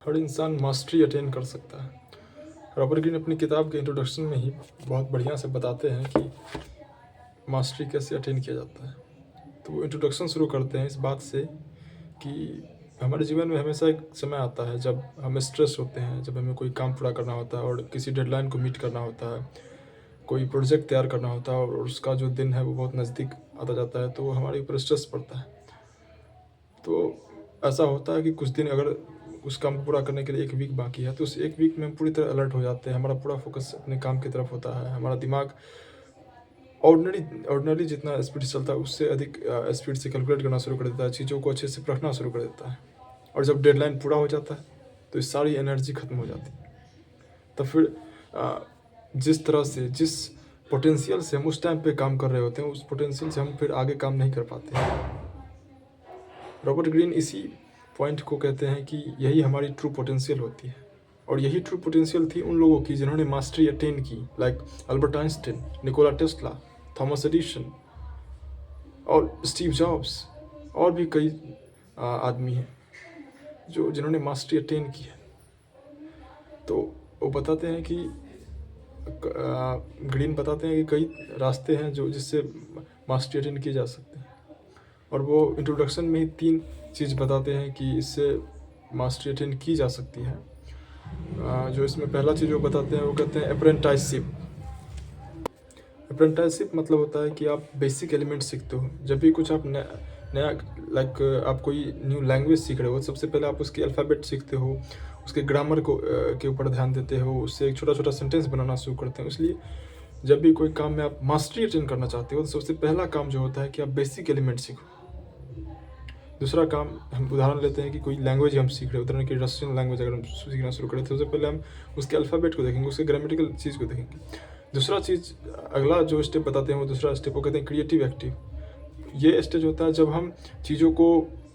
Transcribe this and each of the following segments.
हर इंसान mastery attain कर सकता है। रॉबर्ट ग्रीन अपनी किताब के इंट्रोडक्शन में ही बहुत बढ़िया से बताते हैं कि मास्टरी कैसे अटेन किया जाता है। तो वो इंट्रोडक्शन शुरू करते हैं इस बात से कि हमारे जीवन में हमेशा एक समय आता है जब हम स्ट्रेस होते हैं, जब हमें कोई काम पूरा करना होता है और किसी डेडलाइन को मीट करना होता है, कोई प्रोजेक्ट तैयार करना होता है और उसका जो दिन है वो बहुत नज़दीक आता जाता है, तो हमारे ऊपर स्ट्रेस पड़ता है। तो ऐसा होता है कि कुछ दिन अगर उस काम को पूरा करने के लिए 1 वीक बाकी है, तो उस 1 वीक में हम पूरी तरह अलर्ट हो जाते हैं। हमारा पूरा फ़ोकस अपने काम की तरफ होता है। हमारा दिमाग ऑर्डिनरी जितना स्पीड से चलता है, उससे अधिक स्पीड से कैलकुलेट करना शुरू कर देता है, चीज़ों को अच्छे से परखना शुरू कर देता है। और जब डेडलाइन पूरा हो जाता है, तो ये सारी एनर्जी खत्म हो जाती है। तो फिर जिस तरह से, जिस पोटेंशियल से हम उस टाइम पे काम कर रहे होते हैं, उस पोटेंशियल से हम फिर आगे काम नहीं कर पाते हैं। रॉबर्ट ग्रीन इसी पॉइंट को कहते हैं कि यही हमारी ट्रू पोटेंशियल होती है। और यही ट्रू पोटेंशियल थी उन लोगों की जिन्होंने मास्टरी अटेन की, like Albert Einstein, Nikola Tesla, Thomas Edison और स्टीव जॉब्स, और भी कई आदमी हैं जिन्होंने मास्टरी अटेन की है। तो वो बताते हैं कि ग्रीन बताते हैं कि कई रास्ते हैं जिससे मास्टरी अटेन किए जा सकते हैं। और वो इंट्रोडक्शन में ही 3 चीज़ बताते हैं कि इससे मास्टरी अटेन की जा सकती है। जो इसमें पहला चीज़ वो बताते हैं, वो कहते हैं अप्रेंटिसशिप। अप्रेंटिसशिप मतलब होता है कि आप बेसिक एलिमेंट सीखते हो। जब भी कुछ आप नया लाइक आप कोई न्यू लैंग्वेज सीख रहे हो, सबसे पहले आप उसके अल्फ़ाबेट सीखते हो, उसके ग्रामर को के ऊपर ध्यान देते हो, उससे एक छोटा-छोटा सेंटेंस बनाना शुरू करते हो। इसलिए जब भी कोई काम में आप मास्टरी अटेन करना चाहते हो, तो सबसे पहला काम जो होता है कि आप बेसिक एलिमेंट सीखो। दूसरा काम, हम उदाहरण लेते हैं कि कोई लैंग्वेज हम सीख रहे हैं, उदाहरण की रशियन लैंग्वेज अगर हम सीखना शुरू करें, तो सबसे पहले हम उसके अल्फ़ाबेट को देखेंगे, उसके ग्रामेटिकल चीज़ को देखेंगे। दूसरा चीज़, अगला जो स्टेप बताते हैं, वो दूसरा स्टेप वो कहते हैं क्रिएटिव एक्टिव। ये स्टेज होता है जब हम चीज़ों को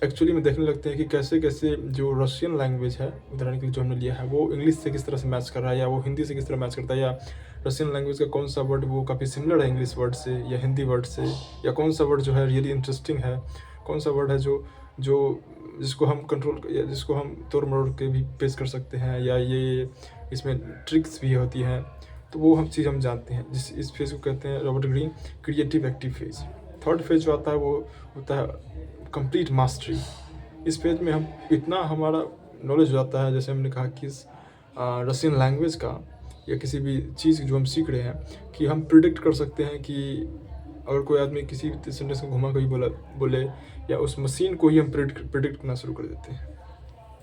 एक्चुअली में देखने लगते हैं कि कैसे-कैसे जो रशियन लैंग्वेज है, उदाहरण के लिए जो हमने लिया है, वो इंग्लिश से किस तरह से मैच कर रहा है, या वो हिंदी से किस तरह मैच करता है, या रशियन लैंग्वेज का कौन-सा वर्ड वो काफ़ी सिमिलर है इंग्लिश वर्ड से या हिंदी वर्ड से, या कौन-सा वर्ड जो है रियली इंटरेस्टिंग है, कौन-सा वर्ड है जो जिसको हम कंट्रोल या जिसको हम तोड़-मरोड़ के भी पेश कर सकते हैं, या ये इसमें ट्रिक्स भी होती हैं। तो वो चीज़ हम जानते हैं। इस फेज़ को कहते हैं Robert Greene creative active phase. Third phase जो आता है वो होता है कंप्लीट मास्टरी। इस फेज़ में हम इतना हमारा नॉलेज हो जाता है, जैसे हमने कहा कि रशियन लैंग्वेज का या किसी भी चीज़ जो हम सीख रहे हैं, कि हम प्रिडिक्ट कर सकते हैं कि अगर कोई आदमी किसी सेंटेंस को घुमा के बोले, या उस मशीन को ही हम प्रिडिक्ट करना शुरू कर देते हैं।